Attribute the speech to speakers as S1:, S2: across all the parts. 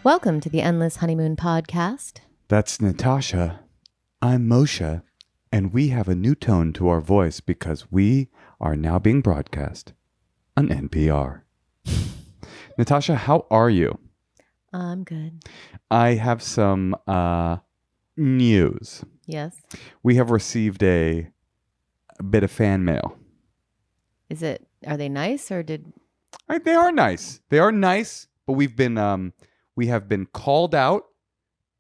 S1: Welcome to the Endless Honeymoon Podcast.
S2: That's Natasha. I'm Moshe, and we have a new tone to our voice because we are now being broadcast on NPR. Natasha, how are you?
S1: I'm good.
S2: I have some news.
S1: Yes.
S2: We have received a bit of fan mail.
S1: Are they nice or did...
S2: They are nice. They are nice, but we have been called out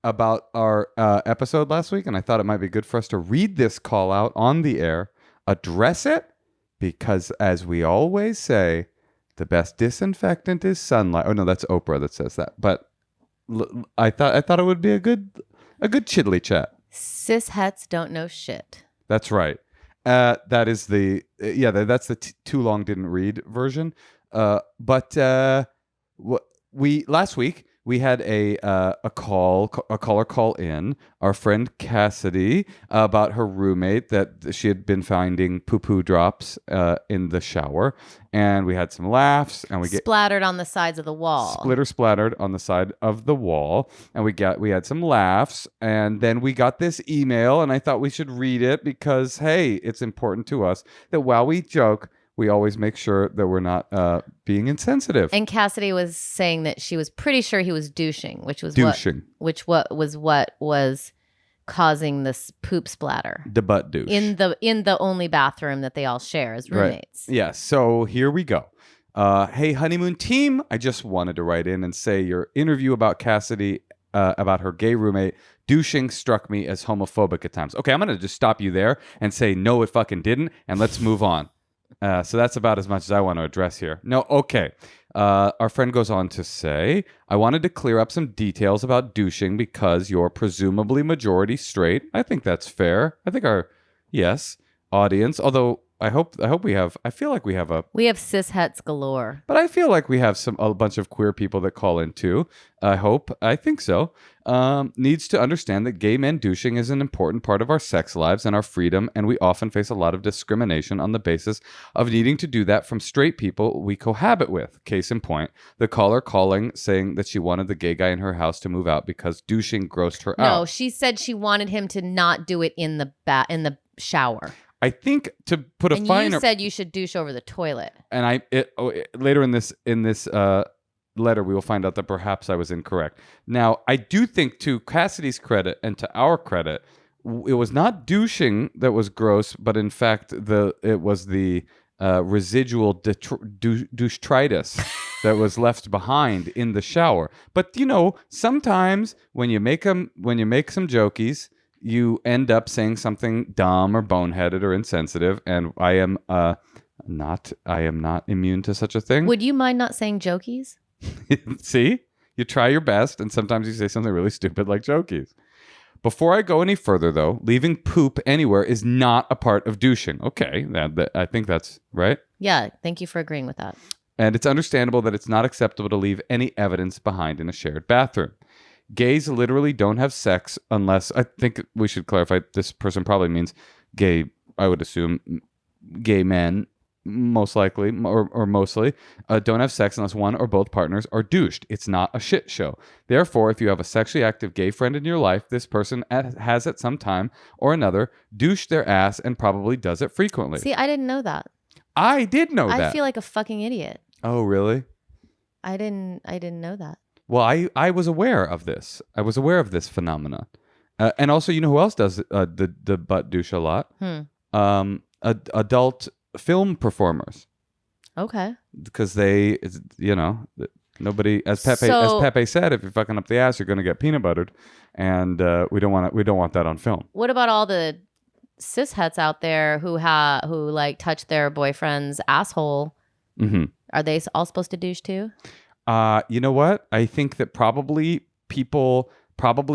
S2: about our episode last week, and I thought it might be good for us to read this call out on the air, address it, because as we always say, the best disinfectant is sunlight. Oh no, that's Oprah that says that. But I thought it would be a good chiddly chat.
S1: Cis-hets don't know shit.
S2: That's right. That is that's the too long didn't read version. But last week we had a caller call in, our friend Cassidy, about her roommate that she had been finding poo-poo drops in the shower, and we had some laughs, and
S1: splattered on the sides of the wall.
S2: Splattered on the side of the wall, and we had some laughs, and then we got this email, and I thought we should read it because hey, it's important to us that while we joke, we always make sure that we're not being insensitive.
S1: And Cassidy was saying that she was pretty sure he was douching, which was what was causing this poop splatter.
S2: The butt douche.
S1: In the only bathroom that they all share as roommates.
S2: Right. Yeah, so here we go. Hey, honeymoon team, I just wanted to write in and say your interview about Cassidy, about her gay roommate, douching struck me as homophobic at times. Okay, I'm going to just stop you there and say, no, it fucking didn't, and let's move on. So that's about as much as I want to address here. No, okay. Our friend goes on to say, I wanted to clear up some details about douching because you're presumably majority straight. I think that's fair. I think our audience, although I feel like we have
S1: cis-hets galore.
S2: But I feel like we have a bunch of queer people that call in too. I think so. Needs to understand that gay men douching is an important part of our sex lives and our freedom, and we often face a lot of discrimination on the basis of needing to do that from straight people we cohabit with. Case in point, the caller calling saying that she wanted the gay guy in her house to move out because douching grossed her out. No,
S1: she said she wanted him to not do it in the shower.
S2: I think to put a finer...
S1: And you said you should douche over the toilet.
S2: And later in this letter, we will find out that perhaps I was incorrect. Now, I do think, to Cassidy's credit and to our credit, it was not douching that was gross, but in fact, it was the residual douchetritis that was left behind in the shower. But sometimes when you make some jokies, you end up saying something dumb or boneheaded or insensitive, and I am not immune to such a thing.
S1: Would you mind not saying jokies?
S2: See? You try your best, and sometimes you say something really stupid like jokies. Before I go any further, though, leaving poop anywhere is not a part of douching. Okay, I think that's right.
S1: Yeah, thank you for agreeing with that.
S2: And it's understandable that it's not acceptable to leave any evidence behind in a shared bathroom. Gays literally don't have sex unless, I think we should clarify, this person probably means gay, I would assume, gay men, most likely, or mostly, don't have sex unless one or both partners are douched. It's not a shit show. Therefore, if you have a sexually active gay friend in your life, this person has at some time or another douched their ass and probably does it frequently.
S1: See, I didn't know that.
S2: I did know that.
S1: I feel like a fucking idiot.
S2: Oh, really?
S1: I didn't know that.
S2: Well, I was aware of this. I was aware of this phenomenon. And also, you know who else does the butt douche a lot? Adult film performers.
S1: Okay.
S2: Because nobody, as Pepe said, if you're fucking up the ass, you're going to get peanut buttered, and we don't want that on film.
S1: What about all the cis-hets out there who like touch their boyfriend's asshole?
S2: Mm-hmm.
S1: Are they all supposed to douche too?
S2: You know what? I think that probably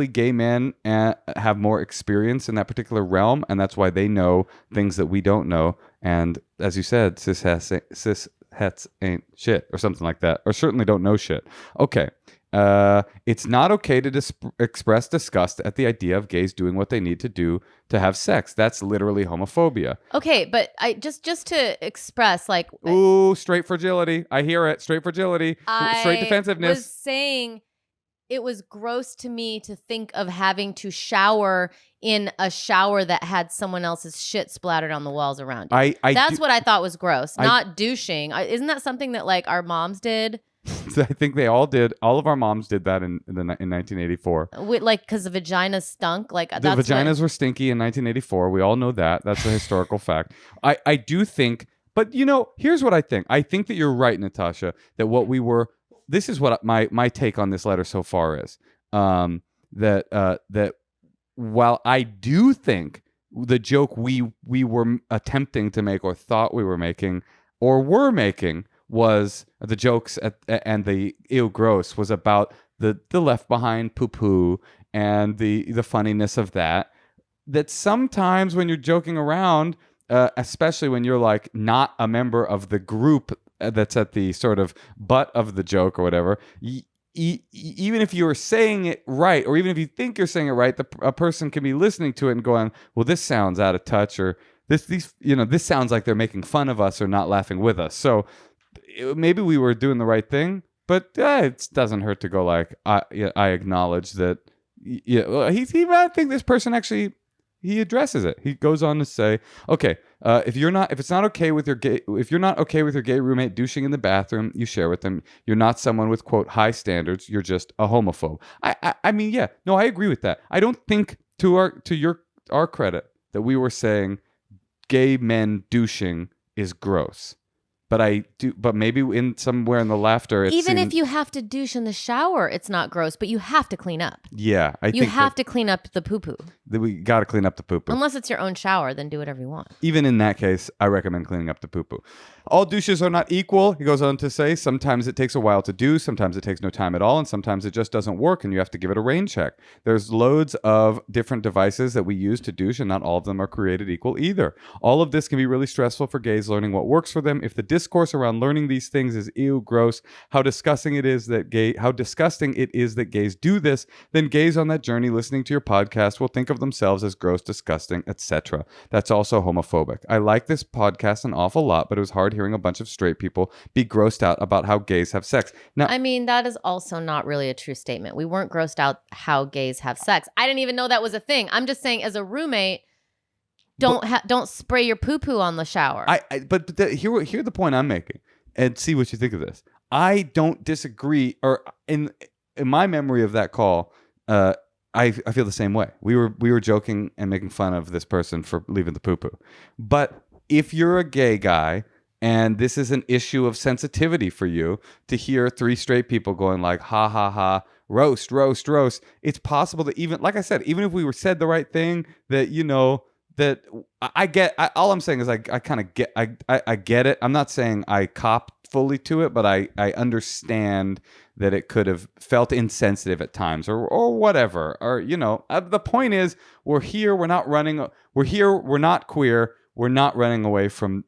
S2: gay men have more experience in that particular realm, and that's why they know things that we don't know. And as you said, cis-hets ain't shit, or something like that, or certainly don't know shit. Okay. It's not okay to express disgust at the idea of gays doing what they need to do to have sex. That's literally homophobia.
S1: Okay, but I just to express like,
S2: ooh, straight fragility. I hear it. Straight fragility. Straight defensiveness.
S1: I was saying it was gross to me to think of having to shower in a shower that had someone else's shit splattered on the walls around you. That's what I thought was gross, not douching. Isn't that something that like our moms did?
S2: I think they all did. All of our moms did that in 1984.
S1: Like, because the vagina stunk. Like
S2: the vaginas were stinky in 1984. We all know that. That's a historical fact. I do think, but here's what I think. I think that you're right, Natasha. That this is what my take on this letter so far is. That while I do think the joke we were attempting to make or thought we were making or were making was the jokes and the ew gross was about the left behind poo poo and the funniness of that sometimes when you're joking around, especially when you're like not a member of the group that's at the sort of butt of the joke or whatever, even if you're saying it right, or even if you think you're saying it right, a person can be listening to it and going, well, this sounds out of touch, or this sounds like they're making fun of us or not laughing with us. So maybe we were doing the right thing, but it doesn't hurt to go like, I acknowledge that. I think this person actually, he addresses it. He goes on to say, okay, if you're not okay with your gay roommate douching in the bathroom you share with them, you're not someone with quote high standards. You're just a homophobe. I mean, yeah, no, I agree with that. I don't think to our credit that we were saying gay men douching is gross. But maybe in somewhere in the laughter,
S1: even if you have to douche in the shower, it's not gross, but you have to clean up.
S2: Yeah,
S1: you have to clean up the poo poo.
S2: We got to clean up the poo poo.
S1: Unless it's your own shower, then do whatever you want.
S2: Even in that case, I recommend cleaning up the poo poo. All douches are not equal. He goes on to say, sometimes it takes a while to do, sometimes it takes no time at all, and sometimes it just doesn't work, and you have to give it a rain check. There's loads of different devices that we use to douche, and not all of them are created equal either. All of this can be really stressful for gays learning what works for them. If the discourse around learning these things is ew, gross, how disgusting it is that gays do this, then gays on that journey listening to your podcast will think of themselves as gross, disgusting, etc. That's also homophobic. I like this podcast an awful lot, but it was hard hearing a bunch of straight people be grossed out about how gays have sex. Now,
S1: I mean, that is also not really a true statement. We weren't grossed out how gays have sex. I didn't even know that was a thing. I'm just saying, as a roommate, don't spray your poo poo on the shower.
S2: Here's the point I'm making, and see what you think of this. I don't disagree, or in my memory of that call, I feel the same way. We were joking and making fun of this person for leaving the poo poo. But if you're a gay guy and this is an issue of sensitivity for you to hear three straight people going like, ha ha ha, roast, roast, roast, it's possible that even, like I said, even if we were said the right thing, that that I get. All I'm saying is I kind of get. I get it. I'm not saying I cop fully to it, but I understand that it could have felt insensitive at times or whatever. Or the point is, we're here. We're not running. We're here. We're not queer. We're not running away from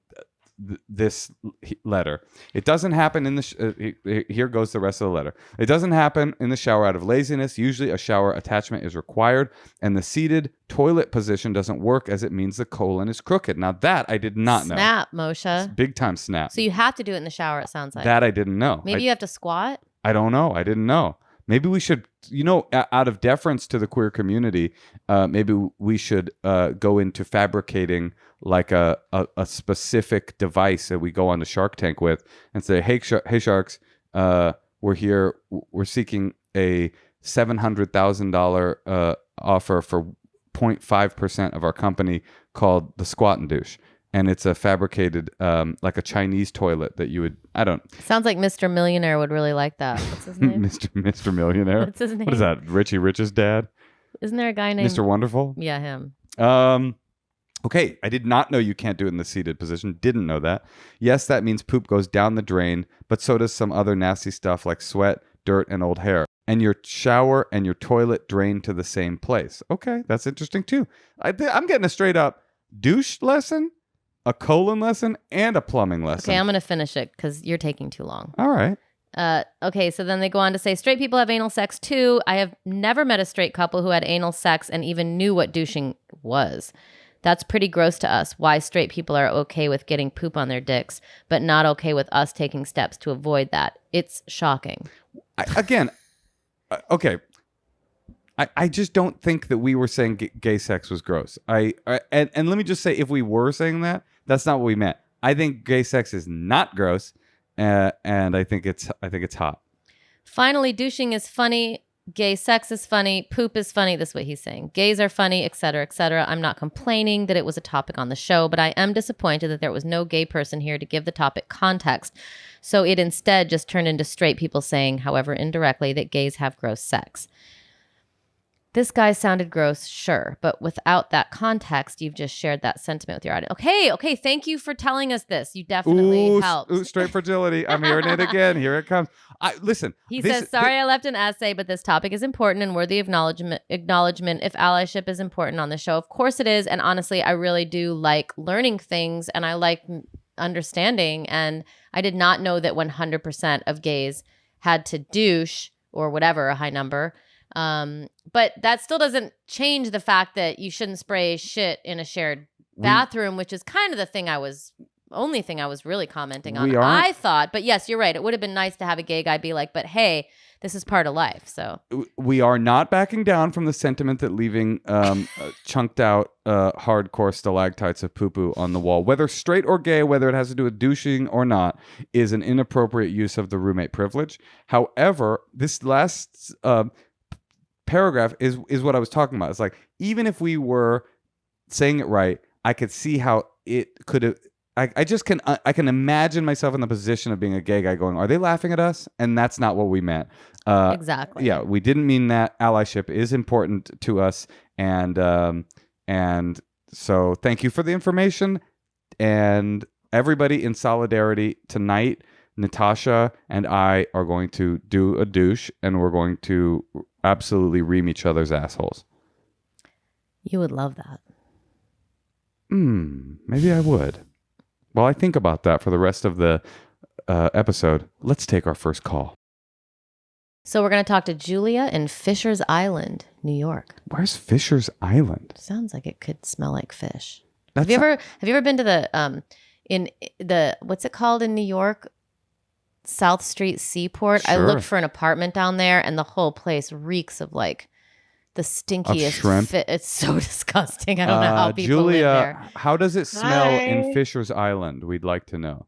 S2: this letter. It doesn't happen in the here goes the rest of the letter. It doesn't happen in the shower out of laziness. Usually a shower attachment is required, and the seated toilet position doesn't work, as it means the colon is crooked. Now that I did not know.
S1: Snap, Moshe.
S2: Big time snap.
S1: So you have to do it in the shower, it sounds like.
S2: That I didn't know.
S1: Maybe you have to squat?
S2: I don't know. I didn't know. Maybe we should, out of deference to the queer community, maybe we should go into fabricating like a specific device that we go on the Shark Tank with and say, hey Sharks, we're here. We're seeking a $700,000 offer for 0.5% of our company called the Squat and Douche. And it's a fabricated, like a Chinese toilet that you would,
S1: Sounds like Mr. Millionaire would really like that. What's his name?
S2: Mr. Millionaire?
S1: What's his name?
S2: What is that? Richie Rich's dad?
S1: Isn't there a guy named
S2: Mr. Wonderful?
S1: Yeah, him.
S2: Okay, I did not know you can't do it in the seated position. Didn't know that. Yes, that means poop goes down the drain, but so does some other nasty stuff like sweat, dirt, and old hair. And your shower and your toilet drain to the same place. Okay, that's interesting too. I'm getting a straight up douche lesson, a colon lesson, and a plumbing lesson.
S1: Okay, I'm going to finish it because you're taking too long.
S2: All right.
S1: Okay, so then they go on to say, straight people have anal sex too. I have never met a straight couple who had anal sex and even knew what douching was. That's pretty gross to us. Why straight people are okay with getting poop on their dicks, but not okay with us taking steps to avoid that. It's shocking.
S2: Again, Okay. I just don't think that we were saying gay sex was gross. And let me just say, if we were saying that, that's not what we meant. I think gay sex is not gross, and I think it's hot.
S1: Finally, douching is funny. Gay sex is funny. Poop is funny. This is what he's saying. Gays are funny, etc., etc. I'm not complaining that it was a topic on the show, but I am disappointed that there was no gay person here to give the topic context. So it instead just turned into straight people saying, however indirectly, that gays have gross sex. This guy sounded gross, sure, but without that context, you've just shared that sentiment with your audience. Okay, thank you for telling us this. You definitely helped.
S2: Straight fragility. I'm hearing it again. Here it comes. Listen.
S1: He says, sorry I left an essay, but this topic is important and worthy of acknowledgement. If allyship is important on the show, of course it is. And honestly, I really do like learning things and I like understanding. And I did not know that 100% of gays had to douche or whatever, a high number. But that still doesn't change the fact that you shouldn't spray shit in a shared bathroom, which is kind of the only thing I was really commenting on. I thought, but yes, you're right. It would have been nice to have a gay guy be like, but hey, this is part of life. So
S2: we are not backing down from the sentiment that leaving chunked out hardcore stalactites of poo-poo on the wall, whether straight or gay, whether it has to do with douching or not, is an inappropriate use of the roommate privilege. However, this last paragraph is what I was talking about. It's like, even if we were saying it right, I could see how it could have. I can imagine myself in the position of being a gay guy going, are they laughing at us? And that's not what we meant.
S1: Exactly.
S2: Yeah, we didn't mean that. Allyship is important to us, and so thank you for the information. And everybody in solidarity tonight, Natasha and I are going to do a douche, and we're going to absolutely ream each other's assholes.
S1: You would love that.
S2: Maybe I would. While I think about that for the rest of the episode, let's take our first call.
S1: So we're going to talk to Julia in Fisher's Island, New York.
S2: Where's Fisher's Island?
S1: Sounds like it could smell like fish. Have you ever been to the what's it called in New York? South Street Seaport.
S2: Sure.
S1: I looked for an apartment down there, and the whole place reeks of like the stinkiest
S2: shrimp.
S1: It's so disgusting. I don't know how people
S2: Julia,
S1: live there.
S2: how does it smell in
S3: Hi.
S2: Fisher's Island? We'd like to know.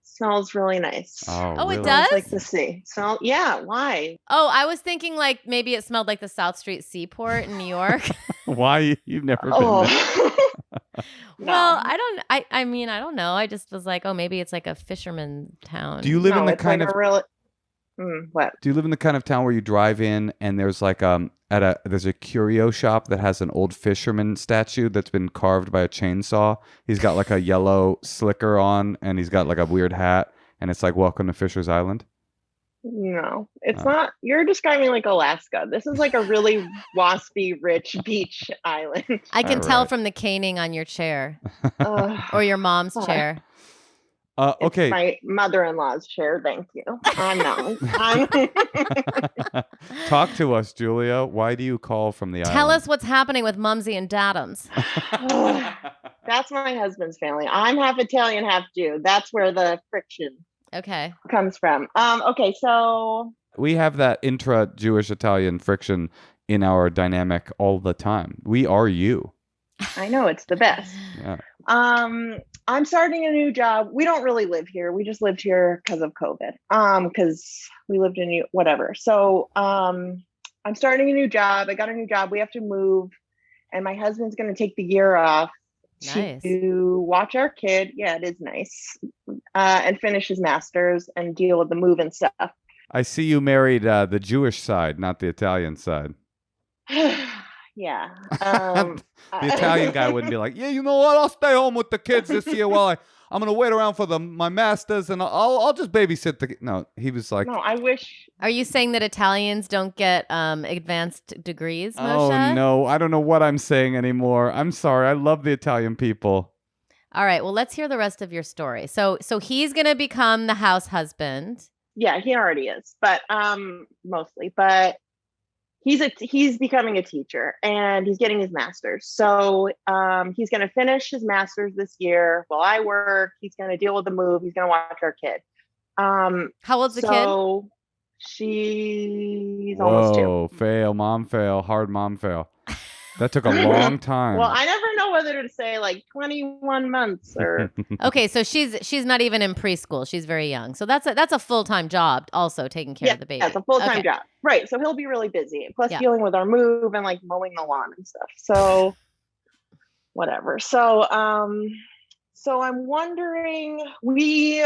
S3: Smells really nice.
S1: Oh,
S2: really?
S1: it does?
S3: Smells like the sea. Yeah, why?
S1: Oh, I was thinking like maybe it smelled like the South Street Seaport in New York.
S2: Why? You've never been there.
S3: No.
S1: Well, I mean, I don't know. I just was like, oh, maybe it's like a fisherman town.
S2: Do you live in the
S3: it's
S2: kind
S3: like
S2: of
S3: a real... what?
S2: Do you live in the kind of town where you drive in and there's like there's a curio shop that has an old fisherman statue that's been carved by a chainsaw? He's got like a yellow slicker on and he's got like a weird hat and it's like, welcome to Fisher's Island.
S3: No, it's not. You're describing like Alaska. This is like a really waspy, rich beach island.
S1: I can
S2: All
S1: tell
S2: right.
S1: from the caning on your chair or your mom's chair.
S2: Okay.
S3: It's my mother-in-law's chair. Thank you. I'm not.
S2: Talk to us, Julia. Why do you call from the island?
S1: Tell us what's happening with Mumsy and Daddums.
S3: That's my husband's family. I'm half Italian, half Jew. That's where the friction
S1: Okay.
S3: comes from. Okay, so
S2: We have that intra-Jewish Italian friction in our dynamic all the time. We are you.
S3: I know it's the best.
S2: Yeah.
S3: I'm starting a new job. We don't really live here. We just lived here because of COVID. Because we lived in whatever. So I'm starting a new job. I got a new job. We have to move, and my husband's going to take the year off
S1: Nice.
S3: to watch our kid. Yeah, it is nice. And finish his master's and deal with the move and stuff.
S2: I see you married the Jewish side, not the Italian side.
S3: Yeah.
S2: The Italian guy wouldn't be like, yeah, you know what? I'll stay home with the kids this year while I'm going to wait around for my masters and I'll just babysit the. No, he was like,
S3: No, I wish.
S1: Are you saying that Italians don't get advanced degrees, Moshe?
S2: oh no, I don't know what I'm saying anymore. I'm sorry. I love the Italian people.
S1: All right. Well, let's hear the rest of your story. So he's going to become the house husband.
S3: Yeah, he already is, but mostly. But he's becoming a teacher and he's getting his master's. So he's going to finish his master's this year while I work. He's going to deal with the move. He's going to watch our kid.
S1: How old's the kid?
S3: She's almost 2.
S2: Whoa, fail, mom fail, hard mom fail. That took a long time.
S3: Well, I never know whether to say like 21 months or.
S1: Okay, so she's not even in preschool. She's very young. So that's a full-time job also taking care of the baby.
S3: Yeah, it's a full-time
S1: Okay.
S3: job. Right. So he'll be really busy. Plus
S1: Yeah.
S3: dealing with our move and like mowing the lawn and stuff. So whatever. So I'm wondering, we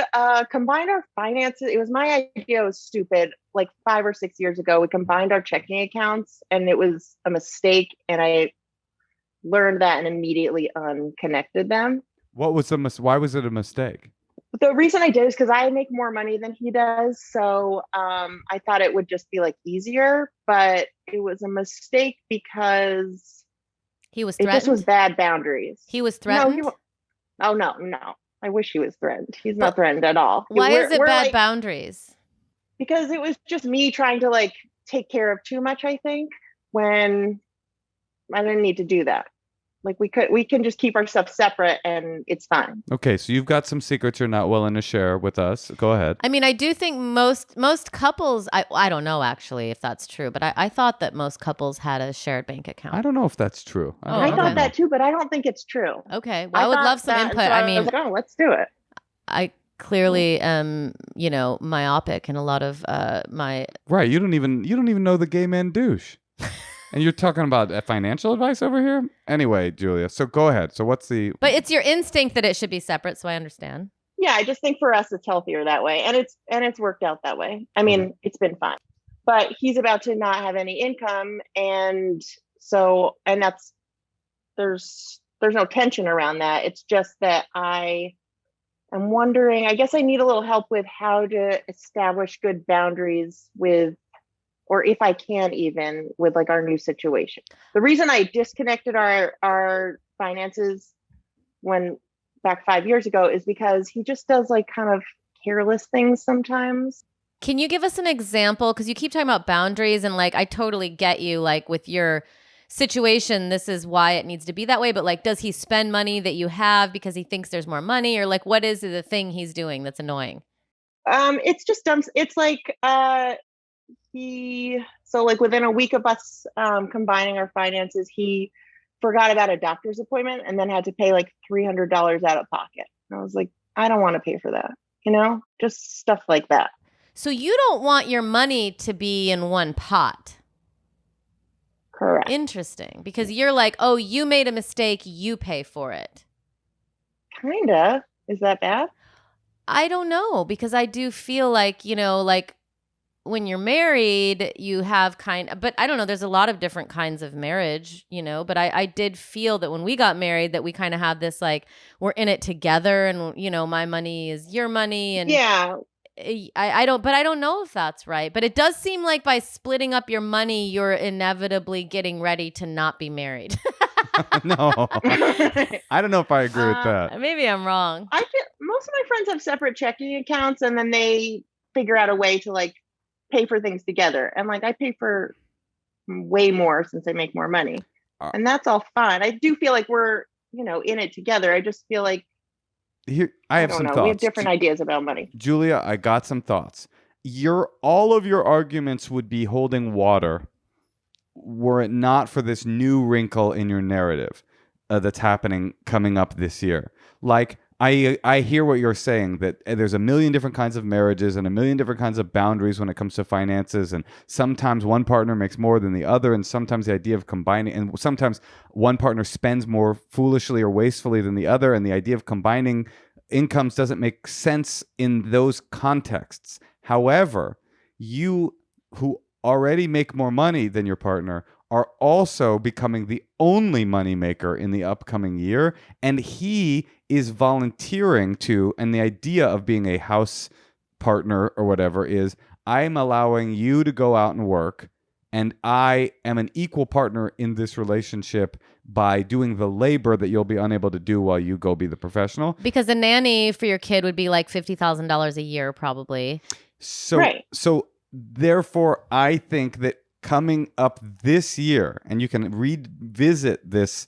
S3: combined our finances. It was my idea. It was stupid. Like 5 or 6 years ago, we combined our checking accounts and it was a mistake. And I learned that and immediately unconnected them.
S2: What was why was it a mistake?
S3: The reason I did is because I make more money than he does. So I thought it would just be like easier, but it was a mistake because
S1: He was
S3: it
S1: threatened.
S3: just was bad boundaries.
S1: He was threatened.
S3: No, I wish he was threatened. He's not threatened at all.
S1: Why is it bad
S3: like,
S1: boundaries?
S3: Because it was just me trying to like take care of too much, I think, when I didn't need to do that. Like we can just keep our stuff separate and it's fine.
S2: Okay, so you've got some secrets you're not willing to share with us. Go ahead.
S1: I mean, I do think most couples, I don't know actually if that's true, but I thought that most couples had a shared bank account.
S2: I don't know if that's true.
S3: I thought that too, but I don't think it's true.
S1: Okay. Well, I would love some input. I mean,
S3: I was like, oh, let's do it.
S1: I clearly am, myopic in a lot of my.
S2: Right. You don't even know the gay man douche. And you're talking about financial advice over here? Anyway, Julia, so go ahead. So what's the...
S1: But it's your instinct that it should be separate, so I understand.
S3: Yeah, I just think for us it's healthier that way. And it's worked out that way. I mean, It's been fine. But he's about to not have any income. And so, and that's, there's no tension around that. It's just that I'm wondering, I guess I need a little help with how to establish good boundaries with, or if I can even with like our new situation. The reason I disconnected our finances back 5 years ago is because he just does like kind of careless things sometimes.
S1: Can you give us an example? Because you keep talking about boundaries and like, I totally get you, like with your situation, this is why it needs to be that way. But like, does he spend money that you have because he thinks there's more money, or like, what is the thing he's doing that's annoying?
S3: It's just dumb. It's like, so like within a week of us combining our finances, he forgot about a doctor's appointment and then had to pay like $300 out of pocket. And I was like, I don't want to pay for that, just stuff like that.
S1: So you don't want your money to be in one pot.
S3: Correct.
S1: Interesting. Because you're like, oh, you made a mistake, you pay for it.
S3: Kinda. Is that bad?
S1: I don't know, because I do feel like, like when you're married, you have but I don't know, there's a lot of different kinds of marriage, but I did feel that when we got married that we kind of have this, like, we're in it together and, my money is your money. And
S3: yeah,
S1: I don't know if that's right, but it does seem like by splitting up your money, you're inevitably getting ready to not be married.
S2: No, I don't know if I agree with that.
S1: Maybe I'm wrong.
S3: I feel most of my friends have separate checking accounts and then they figure out a way to like pay for things together. And like, I pay for way more since I make more money. And that's all fine. I do feel like we're, in it together. I just feel like
S2: here I have some thoughts.
S3: We have different ideas about money.
S2: Julia, I got some thoughts. All of your arguments would be holding water were it not for this new wrinkle in your narrative that's coming up this year. Like, I hear what you're saying, that there's a million different kinds of marriages and a million different kinds of boundaries when it comes to finances. And sometimes one partner makes more than the other. And sometimes the idea of combining, and sometimes one partner spends more foolishly or wastefully than the other. And the idea of combining incomes doesn't make sense in those contexts. However, you who already make more money than your partner are also becoming the only moneymaker in the upcoming year. And he is volunteering to, and the idea of being a house partner or whatever is, I'm allowing you to go out and work, and I am an equal partner in this relationship by doing the labor that you'll be unable to do while you go be the professional.
S1: Because a nanny for your kid would be like $50,000 a year probably.
S2: So therefore, I think that coming up this year, and you can revisit this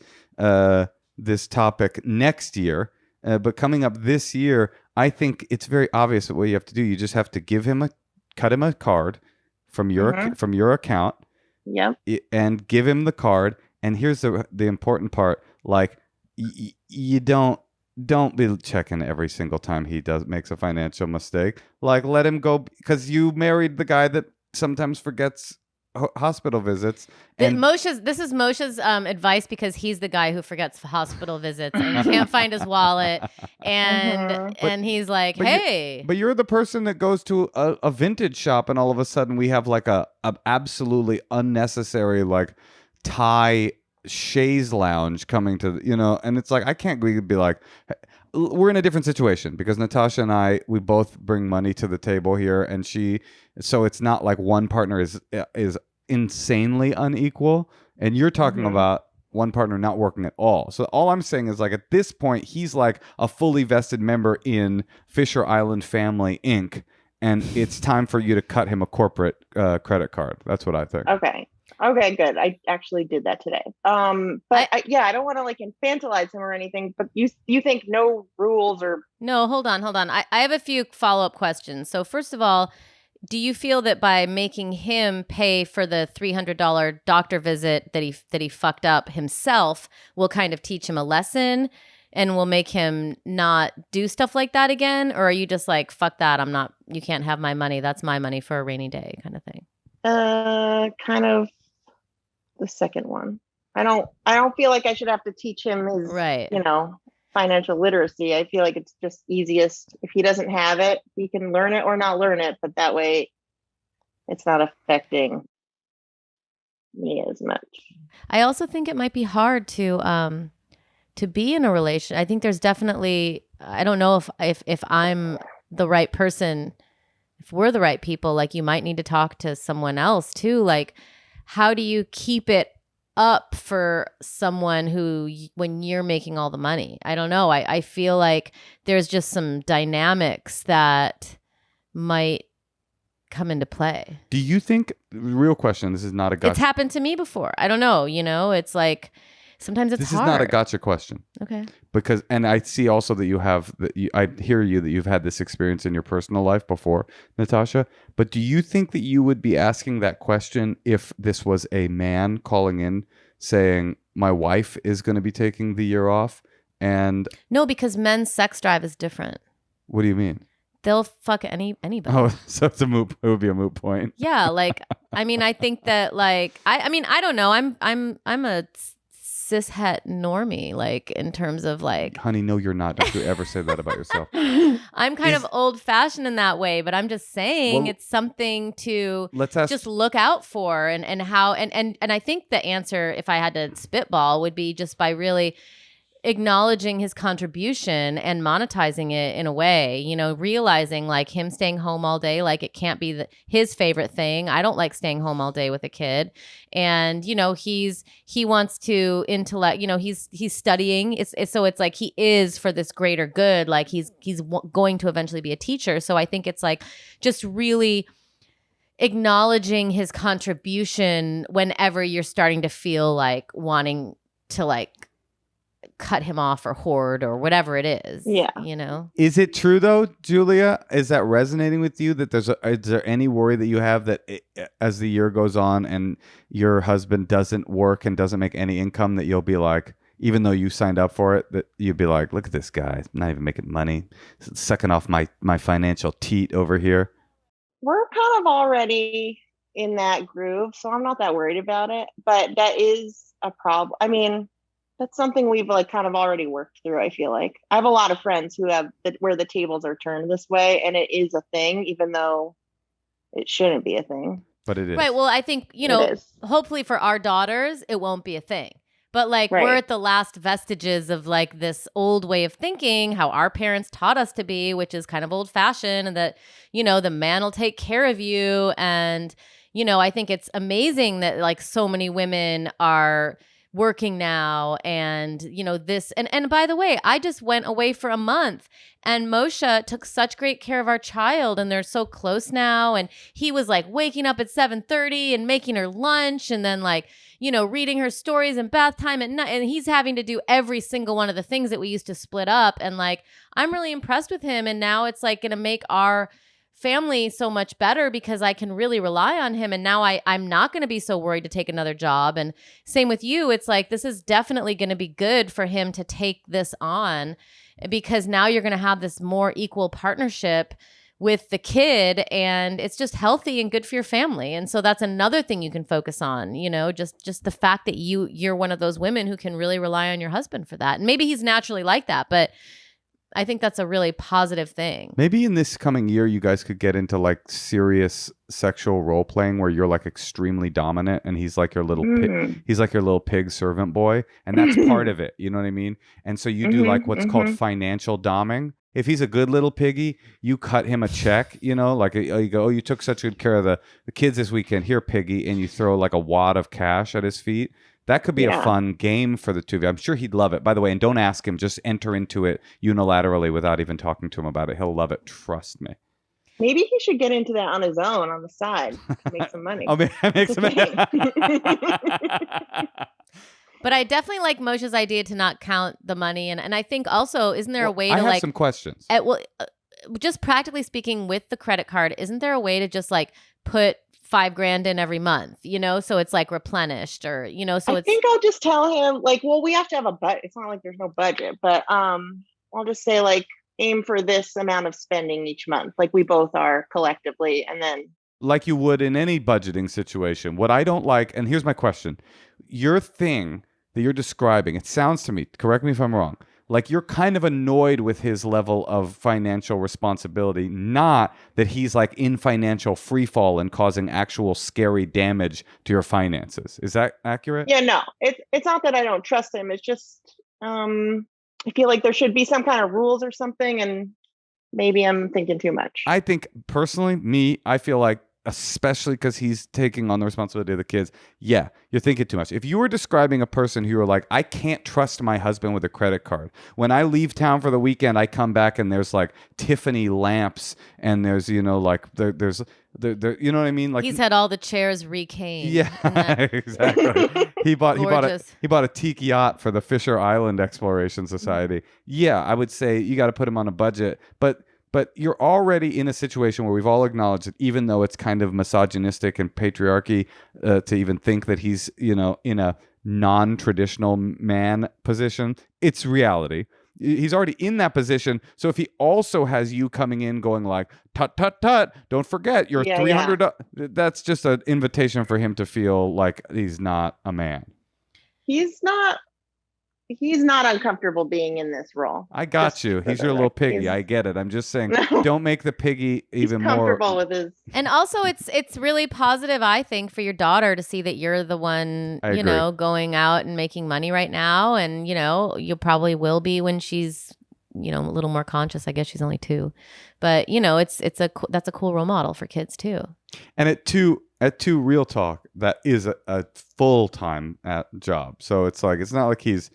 S2: this topic next year, but coming up this year, I think it's very obvious that what you have to do. You just have to cut him a card, from your account.
S3: Yep.
S2: And give him the card. And here's the important part: like you don't be checking every single time he makes a financial mistake. Like let him go, because you married the guy that sometimes forgets hospital visits. And
S1: This is Moshe's advice, because he's the guy who forgets hospital visits and can't find his wallet, and he's like, hey.
S2: But you're the person that goes to a vintage shop, and all of a sudden we have like a absolutely unnecessary like Thai chaise lounge coming to, and it's like I can't be like, we're in a different situation because Natasha and we both bring money to the table here, and so it's not like one partner is insanely unequal, and you're talking about one partner not working at all. So all I'm saying is, like, at this point, he's like a fully vested member in Fisher Island Family Inc., and it's time for you to cut him a corporate credit card. That's what I think.
S3: Okay, good. I actually did that today. But I don't want to like infantilize him or anything, but you think no rules or...
S1: No, hold on. I have a few follow-up questions. So first of all, do you feel that by making him pay for the $300 doctor visit that he fucked up himself will kind of teach him a lesson and will make him not do stuff like that again? Or are you just like, fuck that, you can't have my money, that's my money for a rainy day kind of thing?
S3: Kind of the second one. I don't feel like I should have to teach him his financial literacy. I feel like it's just easiest if he doesn't have it, he can learn it or not learn it, but that way it's not affecting me as much.
S1: I also think it might be hard to be in a relation. I think there's definitely, I don't know if I'm the right person, if we're the right people, like you might need to talk to someone else too. Like, how do you keep it up for someone who, when you're making all the money? I don't know. I feel like there's just some dynamics that might come into play.
S2: Do you think, real question, this is not a gotcha.
S1: It's happened to me before. I don't know. It's like, sometimes it's hard.
S2: This is not a gotcha question.
S1: Okay.
S2: Because, and I see also that I hear that you've had this experience in your personal life before, Natasha. But do you think that you would be asking that question if this was a man calling in saying, my wife is going to be taking the year off? And
S1: no, because men's sex drive is different.
S2: What do you mean?
S1: They'll fuck anybody.
S2: Oh, so it would be a moot point.
S1: Yeah, like, I mean, I think that, like, I mean, I don't know. I'm a cishet normie, like, in terms of like,
S2: honey, no, you're not. Don't you ever say that about yourself.
S1: I'm kind of old fashioned in that way, but I'm just saying it's something to just look out for, and how, and I think the answer, if I had to spitball, would be just by really acknowledging his contribution and monetizing it in a way, realizing like him staying home all day, like it can't be his favorite thing. I don't like staying home all day with a kid. And, he wants to intellect, he's studying. It's like he is for this greater good. Like he's going to eventually be a teacher. So I think it's like just really acknowledging his contribution whenever you're starting to feel like wanting to like cut him off or hoard or whatever it is.
S3: Yeah.
S2: Is it true though, Julia? Is that resonating with you, that is there any worry that you have that as the year goes on and your husband doesn't work and doesn't make any income, that you'll be like, even though you signed up for it, that you'd be like, look at this guy, he's not even making money, sucking off my financial teat over here?
S3: We're kind of already in that groove, so I'm not that worried about it, but that is a problem. I mean, that's something we've like kind of already worked through. I feel like I have a lot of friends who have where the tables are turned this way, and it is a thing, even though it shouldn't be a thing.
S2: But it is.
S1: Right. Well, I think, hopefully for our daughters, it won't be a thing. But like we're at the last vestiges of like this old way of thinking, how our parents taught us to be, which is kind of old fashioned, and that, the man will take care of you. And, I think it's amazing that like so many women are working now, and this, and by the way, I just went away for a month, and Moshe took such great care of our child, and they're so close now, and he was like waking up at 7:30 and making her lunch, and then like reading her stories and bath time at night, and he's having to do every single one of the things that we used to split up, and like I'm really impressed with him, and now it's like gonna make our family so much better because I can really rely on him. And now I'm not going to be so worried to take another job. And same with you. It's like, this is definitely going to be good for him to take this on because now you're going to have this more equal partnership with the kid, and it's just healthy and good for your family. And so that's another thing you can focus on, just the fact that you're one of those women who can really rely on your husband for that. And maybe he's naturally like that, but I think that's a really positive thing.
S2: Maybe in this coming year, you guys could get into like serious sexual role playing where you're like extremely dominant and he's like your little he's like your little pig servant boy, and that's part of it. You know what I mean? And so you do like what's called financial doming. If he's a good little piggy, you cut him a check, like you go, oh, you took such good care of the kids this weekend. Here, piggy. And you throw like a wad of cash at his feet. That could be a fun game for the two of you. I'm sure he'd love it. By the way, and don't ask him. Just enter into it unilaterally without even talking to him about it. He'll love it. Trust me.
S3: Maybe he should get into that on his own on the side to make some money.
S2: Make some money.
S1: But I definitely like Moshe's idea to not count the money. And I think also, isn't there a way to
S2: I have some questions.
S1: Just practically speaking with the credit card, isn't there a way to just like put $5,000 in every month, so it's like replenished or, so
S3: I think I'll just tell him like, well, we have to have a budget. It's not like there's no budget, but I'll just say like aim for this amount of spending each month. Like we both are collectively, and then
S2: like you would in any budgeting situation. What I don't like, and here's my question, your thing that you're describing, it sounds to me, correct me if I'm wrong, like you're kind of annoyed with his level of financial responsibility, not that he's like in financial free fall and causing actual scary damage to your finances. Is that accurate?
S3: Yeah, no, it's not that I don't trust him. It's just I feel like there should be some kind of rules or something, and maybe I'm thinking too much.
S2: I think personally, I feel like, especially because he's taking on the responsibility of the kids, yeah, you're thinking too much. If you were describing a person who you were like, I can't trust my husband with a credit card. When I leave town for the weekend, I come back and there's like Tiffany lamps and there's, like there's you know what I mean? Like
S1: he's had all the chairs recaned.
S2: Yeah, exactly. He bought a tiki yacht for the Fisher Island Exploration Society. Yeah, I would say you got to put him on a budget, but you're already in a situation where we've all acknowledged that even though it's kind of misogynistic and patriarchy to even think that he's, in a non-traditional man position, it's reality. He's already in that position. So if he also has you coming in going like, tut, tut, tut, don't forget your $300, that's just an invitation for him to feel like he's not a man.
S3: He's not uncomfortable being in this role.
S2: I got you. He's your little piggy. I get it. I'm just saying, don't make the piggy even
S3: he's comfortable
S2: more.
S3: With his.
S1: And also, it's really positive, I think, for your daughter to see that you're the one, going out and making money right now, and you probably will be when she's, a little more conscious. I guess she's only 2, but that's a cool role model for kids too. And
S2: at two real talk, that is a full-time job. So it's like it's not like he's.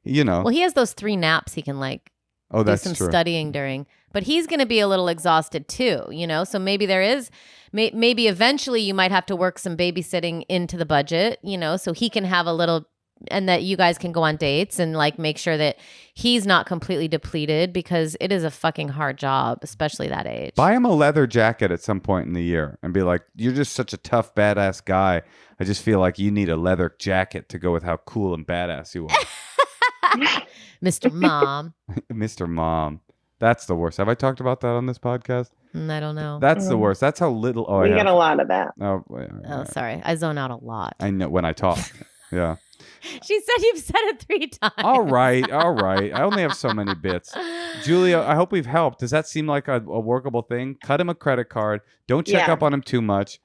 S2: Well,
S1: he has those 3 naps he can do some studying during, but he's going to be a little exhausted too, so maybe there is, maybe eventually you might have to work some babysitting into the budget, so he can have a little, and that you guys can go on dates and make sure that he's not completely depleted, because it is a fucking hard job, especially that age.
S2: Buy him a leather jacket at some point in the year and be like, you're just such a tough, badass guy. I just feel like you need a leather jacket to go with how cool and badass you are.
S1: Mr. Mom.
S2: Mr. Mom. That's the worst. Have I talked about that on this podcast?
S1: I don't know.
S2: That's the worst. That's how little. Oh,
S3: we get a lot of that.
S1: Sorry. I zone out a lot.
S2: I know when I talk. Yeah.
S1: She said you've said it 3 times.
S2: All right. I only have so many bits. Julia, I hope we've helped. Does that seem like a workable thing? Cut him a credit card. Don't check up on him too much.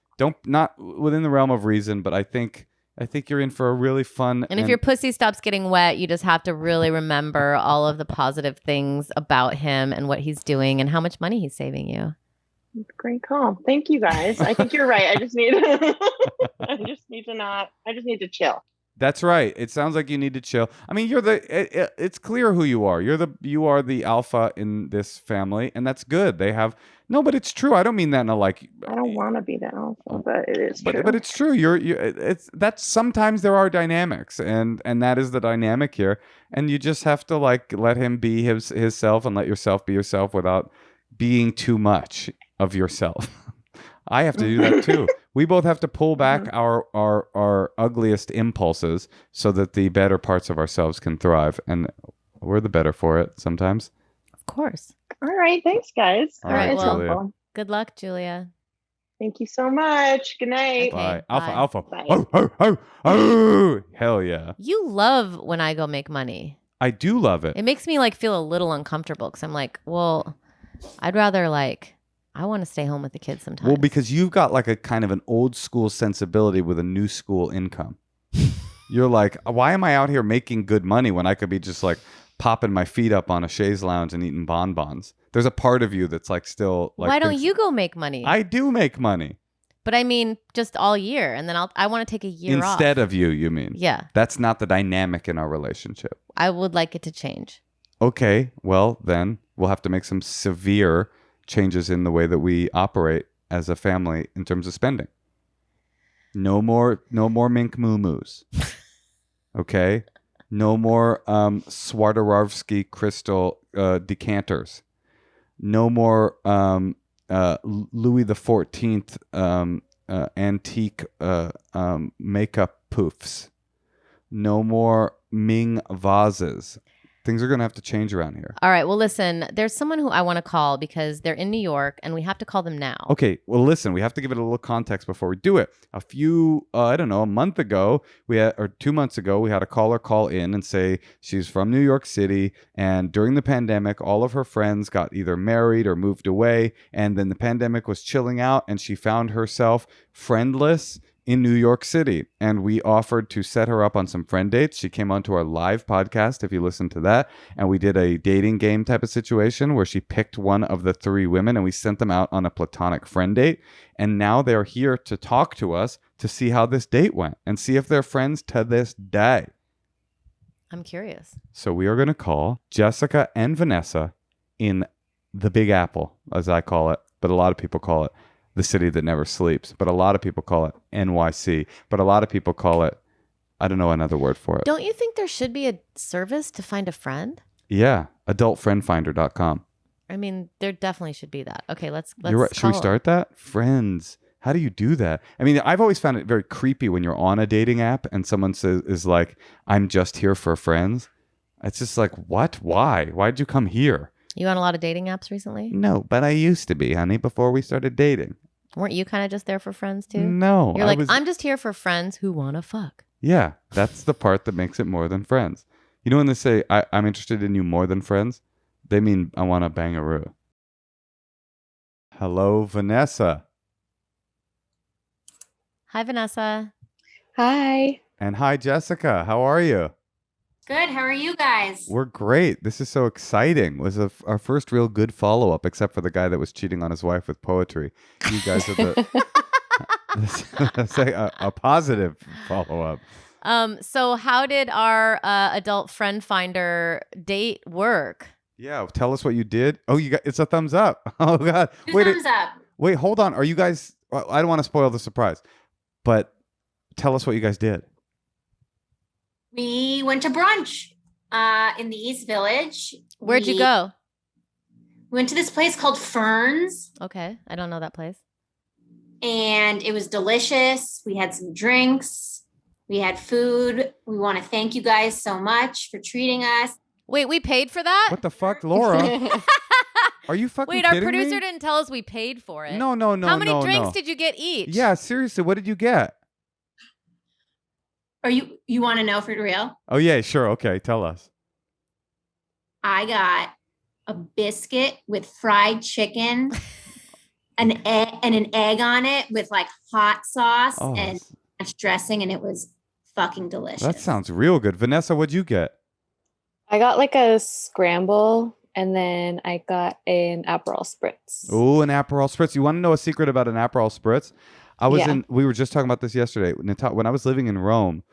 S2: Not within the realm of reason, but I think you're in for a really fun.
S1: And if your pussy stops getting wet, you just have to really remember all of the positive things about him and what he's doing and how much money he's saving you.
S3: Great call. Thank you guys. I think you're right. I just need to chill.
S2: That's right. It sounds like you need to chill. I mean, it's clear who you are. You are the alpha in this family, and that's good. But it's true. I don't mean that in a
S3: I don't want to be the alpha, but it is true.
S2: But it's true. That's sometimes there are dynamics, and that is the dynamic here. And you just have to let him be his self and let yourself be yourself without being too much. of yourself. I have to do that too. We both have to pull back our ugliest impulses so that the better parts of ourselves can thrive. And we're the better for it sometimes.
S1: Of course.
S3: All right. Thanks, guys.
S2: All right,
S3: It's
S2: Julia.
S3: helpful.
S1: Good luck, Julia.
S3: Thank you so much. Good night.
S1: Okay,
S2: Bye.
S1: bye.
S2: Alpha.
S3: Bye.
S2: Oh, oh, oh, oh. Hell yeah.
S1: You love when I go make money.
S2: I do love it.
S1: It makes me like feel a little uncomfortable because I'm like, well, I'd rather like, I want to stay home with the kids sometimes.
S2: Well, because you've got like a kind of an old school sensibility with a new school income. You're like, why am I out here making good money when I could be just like popping my feet up on a chaise lounge and eating bonbons? There's a part of you that's like still like.
S1: Why don't you go make money?
S2: I do make money.
S1: But I mean, just all year, and then I want to take a year off.
S2: Instead of you mean?
S1: Yeah.
S2: That's not the dynamic in our relationship.
S1: I would like it to change.
S2: Okay, well then we'll have to make some severe changes in the way that we operate as a family in terms of spending. No more mink moo-moos. Okay? No more Swarovski crystal decanters. No more Louis the 14th antique makeup poofs. No more Ming vases. Things are going to have to change around here.
S1: All right. Well, listen, there's someone who I want to call because they're in New York and we have to call them now.
S2: Okay. Well, listen, we have to give it a little context before we do it. A month ago, or 2 months ago, we had a caller call in and say she's from New York City. And during the pandemic, all of her friends got either married or moved away. And then the pandemic was chilling out and she found herself friendless in New York City. And we offered to set her up on some friend dates. She came onto our live podcast, if you listen to that. And we did a dating game type of situation where she picked one of the 3 women and we sent them out on a platonic friend date. And now they're here to talk to us to see how this date went and see if they're friends to this day.
S1: I'm curious.
S2: So we are going to call Jessica and Vanessa in the Big Apple, as I call it, but a lot of people call it the city that never sleeps, but a lot of people call it NYC, but a lot of people call it, I don't know another word for it.
S1: Don't you think there should be a service to find a friend?
S2: Yeah, adultfriendfinder.com.
S1: I mean, there definitely should be that. Okay, let's
S2: You're right. Should we
S1: call
S2: start that? Friends. How do you do that? I mean, I've always found it very creepy when you're on a dating app and someone is like, I'm just here for friends. It's just like, what? Why? Why'd you come here?
S1: You on a lot of dating apps recently?
S2: No, but I used to be, honey, before we started dating.
S1: Weren't you kind of just there for friends too?
S2: No.
S1: You're like, I'm just here for friends who want to fuck.
S2: Yeah, that's the part that makes it more than friends. You know when they say, I'm interested in you more than friends? They mean I want to bang-a-roo. Hello, Vanessa.
S1: Hi, Vanessa.
S4: Hi.
S2: And hi, Jessica. How are you?
S5: Good. How are you guys?
S2: We're great. This is so exciting. It was our first real good follow-up, except for the guy that was cheating on his wife with poetry. You guys are a positive follow-up.
S1: So how did our adult friend finder date work?
S2: Yeah, tell us what you did. Oh, it's a thumbs up. Oh God.
S5: Thumbs up.
S2: Wait, hold on. Are you guys? I don't want to spoil the surprise, but tell us what you guys did.
S5: We went to brunch in the East Village.
S1: Where'd you go?
S5: We went to this place called Ferns,
S1: Okay, I don't know that place.
S5: and it was delicious. We had some drinks. We had food. We want to thank you guys so much for treating us.
S1: Wait, we paid for that?
S2: What the fuck, Laura? Are you fucking
S1: Wait,
S2: kidding
S1: our producer
S2: me?
S1: didn't tell us we paid for it.
S2: No.
S1: How many drinks
S2: no.
S1: did you get each?
S2: Yeah, seriously, what did you get?
S5: Are you want to know for real?
S2: Oh yeah, sure. Okay, tell us.
S5: I got a biscuit with fried chicken, an egg on it with like hot sauce
S2: Oh,
S5: and ranch dressing, and it was fucking delicious.
S2: that sounds real good. Vanessa, what'd you get?
S4: I got like a scramble and then I got an Aperol Spritz.
S2: Oh, an Aperol Spritz. You want to know a secret about an Aperol Spritz?
S4: Yeah.
S2: We were just talking about this yesterday. When I was living in Rome,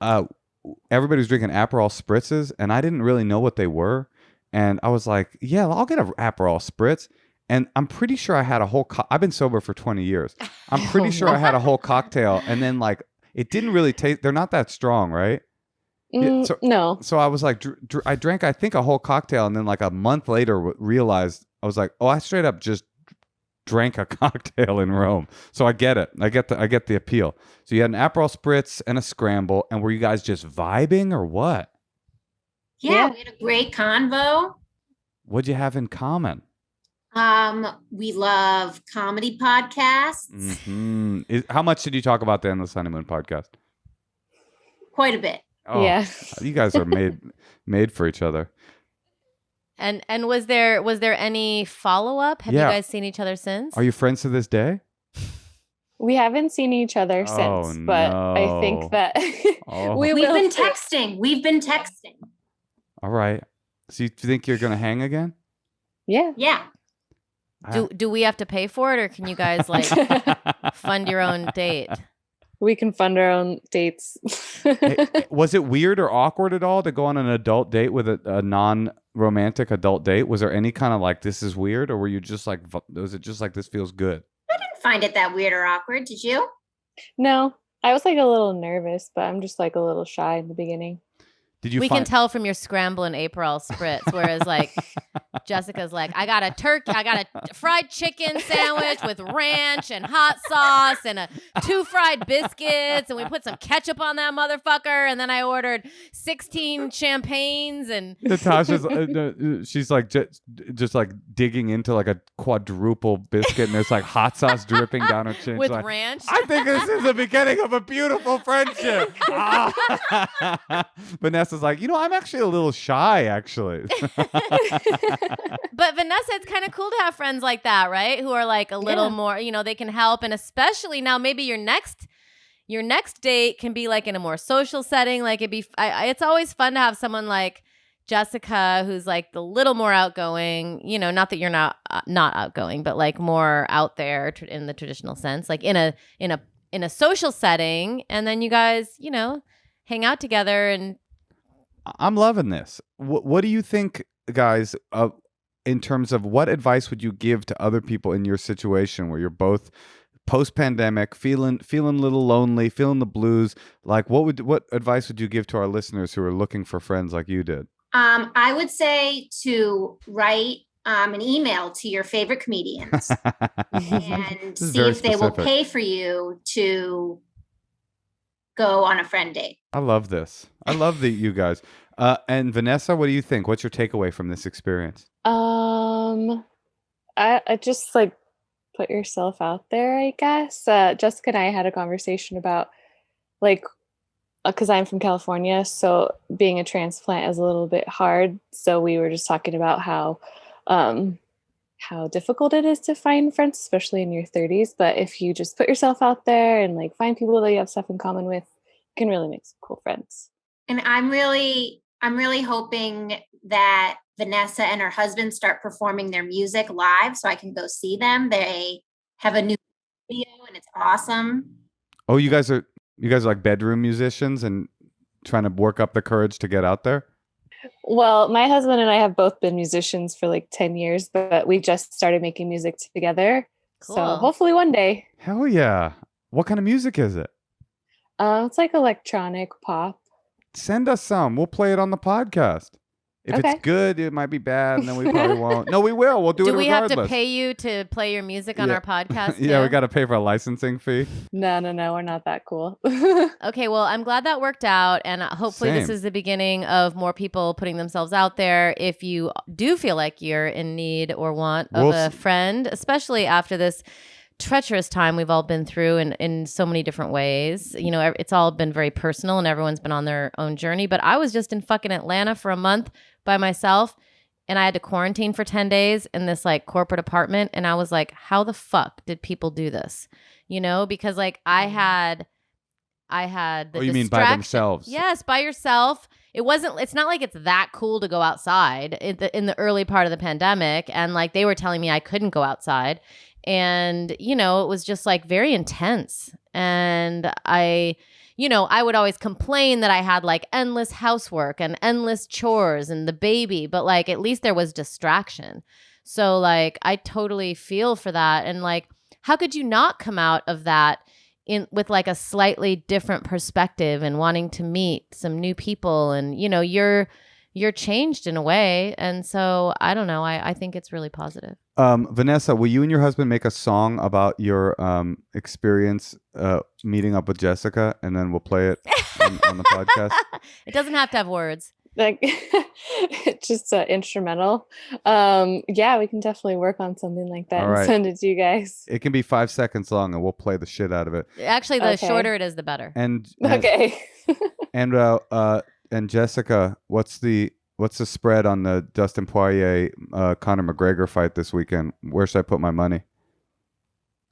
S2: everybody was drinking Aperol Spritzes, and I didn't really know what they were. And I was like, yeah, I'll get an Aperol Spritz. And I'm pretty sure I had a whole I've been sober for 20 years. I'm pretty sure I had a whole cocktail, and then like it didn't really taste. They're not that strong, right? Yeah,
S4: No.
S2: So I was like, I drank, I think, a whole cocktail, and then like a month later realized I was like, oh, I straight up just drank a cocktail in Rome. So I get it. I get the appeal. So you had an Aperol Spritz and a scramble, and were you guys just vibing or what?
S5: Yeah, we had a great convo.
S2: What'd you have in common?
S5: We love comedy podcasts.
S2: Mm-hmm. How much did you talk about the Endless Honeymoon podcast?
S5: Quite a bit.
S2: Oh,
S4: Yeah.
S2: You guys are made for each other.
S1: And was there any follow-up? Have you guys seen each other since?
S2: Are you friends to this day?
S4: We haven't seen each other since, but I think that
S5: We've been texting. We've been texting.
S2: All right. So you think you're going to hang again?
S4: Yeah.
S5: Yeah.
S1: Do we have to pay for it, or can you guys like fund your own date?
S4: We can fund our own dates.
S2: Hey, was it weird or awkward at all to go on an adult date with a non-romantic adult date? Was there any kind of like, this is weird, or were you just like, was it just like, this feels good?
S5: I didn't find it that weird or awkward. Did you?
S4: No, I was like a little nervous, but I'm just like a little shy in the beginning.
S2: Did you?
S1: We can tell from your scramble and Aperol Spritz, whereas like Jessica's like, I got a fried chicken sandwich with ranch and hot sauce and 2 fried biscuits, and we put some ketchup on that motherfucker, and then I ordered 16 champagnes and
S2: Natasha's she's like just like digging into like a quadruple biscuit, and there's like hot sauce dripping down her chin.
S1: with
S2: like,
S1: ranch.
S2: I think this is the beginning of a beautiful friendship. Vanessa's like, I'm actually a little shy, actually.
S1: But Vanessa, it's kind of cool to have friends like that, right? Who are like a little more, they can help. And especially now, maybe your next date can be like in a more social setting. Like it's always fun to have someone like Jessica, who's like the little more outgoing, not that you're not outgoing, but like more out there in the traditional sense, like in a social setting. And then you guys, hang out together. And
S2: I'm loving this. What do you think, guys, in terms of what advice would you give to other people in your situation where you're both post-pandemic, feeling a little lonely, feeling the blues? Like, what advice would you give to our listeners who are looking for friends like you did?
S5: I would say to write an email to your favorite comedians and see if they will pay for you to go on a friend date.
S2: I love this. I love you guys. And Vanessa, what do you think? What's your takeaway from this experience?
S4: I just like put yourself out there, I guess. Jessica and I had a conversation about like, because I'm from California, so being a transplant is a little bit hard. So we were just talking about how difficult it is to find friends, especially in your 30s. But if you just put yourself out there and like find people that you have stuff in common with, you can really make some cool friends.
S5: And I'm really hoping that Vanessa and her husband start performing their music live so I can go see them. They have a new video and it's awesome.
S2: Oh, you guys are like bedroom musicians and trying to work up the courage to get out there?
S4: Well, my husband and I have both been musicians for like 10 years, but we just started making music together.
S1: Cool.
S4: So hopefully one day.
S2: Hell yeah. What kind of music is it?
S4: It's like electronic pop.
S2: Send us some. We'll play it on the podcast. If it's good, it might be bad, and then we probably won't. No, we will. We'll do it regardless.
S1: Do we have to pay you to play your music on our podcast?
S2: Yeah, we got to pay for a licensing fee.
S4: No, we're not that cool.
S1: Okay, well, I'm glad that worked out, and hopefully this is the beginning of more people putting themselves out there. If you do feel like you're in need or want of a friend, especially after this treacherous time we've all been through in so many different ways. It's all been very personal and everyone's been on their own journey. But I was just in fucking Atlanta for a month by myself, and I had to quarantine for 10 days in this like corporate apartment. And I was like, how the fuck did people do this? Because like I had the
S2: you mean by themselves?
S1: Yes, by yourself. It's not like it's that cool to go outside in the early part of the pandemic. And like they were telling me I couldn't go outside. And, it was just like very intense. And I would always complain that I had like endless housework and endless chores and the baby, but like at least there was distraction. So like I totally feel for that. And like, how could you not come out of that with like a slightly different perspective and wanting to meet some new people? And, you're changed in a way. And so I don't know. I think it's really positive.
S2: Vanessa, will you and your husband make a song about your experience meeting up with Jessica, and then we'll play it on the podcast?
S1: It doesn't have to have words.
S4: Like just instrumental. Yeah, we can definitely work on something like that
S2: All right.
S4: and send it to you guys.
S2: It can be 5 seconds long, and we'll play the shit out of it.
S1: Actually, the
S4: Okay.
S1: shorter it is, the better.
S2: And
S4: Okay.
S2: and Jessica, what's the spread on the Dustin Poirier Conor McGregor fight this weekend? Where should I put my money?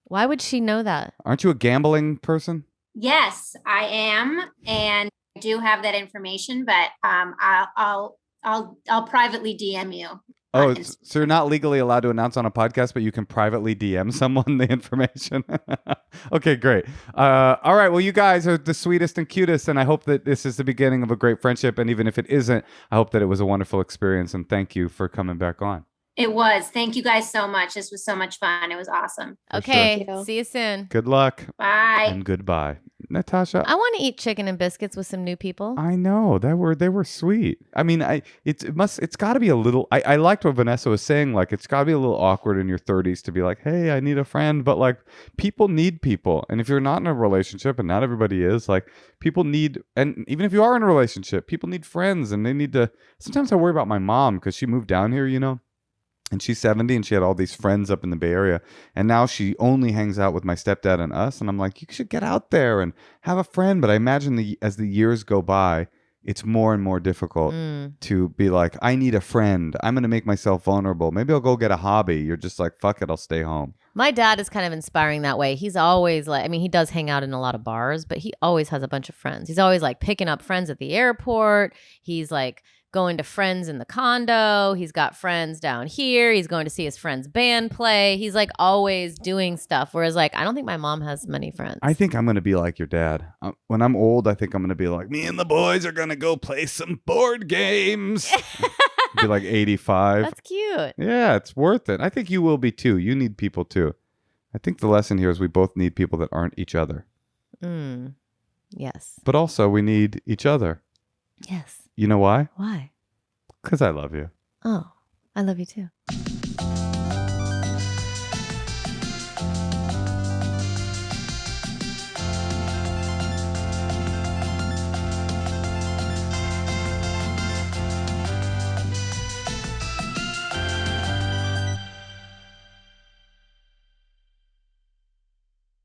S1: Why would she know that?
S2: Aren't you a gambling person?
S5: Yes, I am, and I do have that information, but I'll privately DM you.
S2: Oh, so you're not legally allowed to announce on a podcast, but you can privately DM someone the information. Okay, great. All right. Well, you guys are the sweetest and cutest, and I hope that this is the beginning of a great friendship. And even if it isn't, I hope that it was a wonderful experience. And thank you for coming back on.
S5: It was. Thank you guys so much. This was so much fun. It was awesome.
S1: Okay.
S4: sure.
S1: See you soon.
S2: Good luck.
S5: Bye.
S2: And goodbye. Natasha.
S1: I want to eat chicken and biscuits with some new people.
S2: I know they were sweet. I mean, it's got to be a little. I liked what Vanessa was saying. Like, it's got to be a little awkward in your 30s to be like, hey, I need a friend. But like, people need people, and if you're not in a relationship, and not everybody is, like, people need. And even if you are in a relationship, people need friends, and they need to. Sometimes I worry about my mom because she moved down here, and she's 70 and she had all these friends up in the Bay Area. And now she only hangs out with my stepdad and us. And I'm like, you should get out there and have a friend. But I imagine as the years go by, it's more and more difficult to be like, I need a friend. I'm going to make myself vulnerable. Maybe I'll go get a hobby. You're just like, fuck it, I'll stay home.
S1: My dad is kind of inspiring that way. He's always like, I mean, he does hang out in a lot of bars, but he always has a bunch of friends. He's always like picking up friends at the airport. He's like going to friends in the condo. He's got friends down here. He's going to see his friend's band play. He's like always doing stuff. Whereas like, I don't think my mom has many friends.
S2: I think I'm going to be like your dad. When I'm old, I think I'm going to be like, me and the boys are going to go play some board games. Be like 85.
S1: That's cute.
S2: Yeah, it's worth it. I think you will be too. You need people too. I think the lesson here is we both need people that aren't each other.
S1: Yes.
S2: But also we need each other.
S1: Yes.
S2: You know why?
S1: Why?
S2: Because I love you.
S1: Oh, I love you too.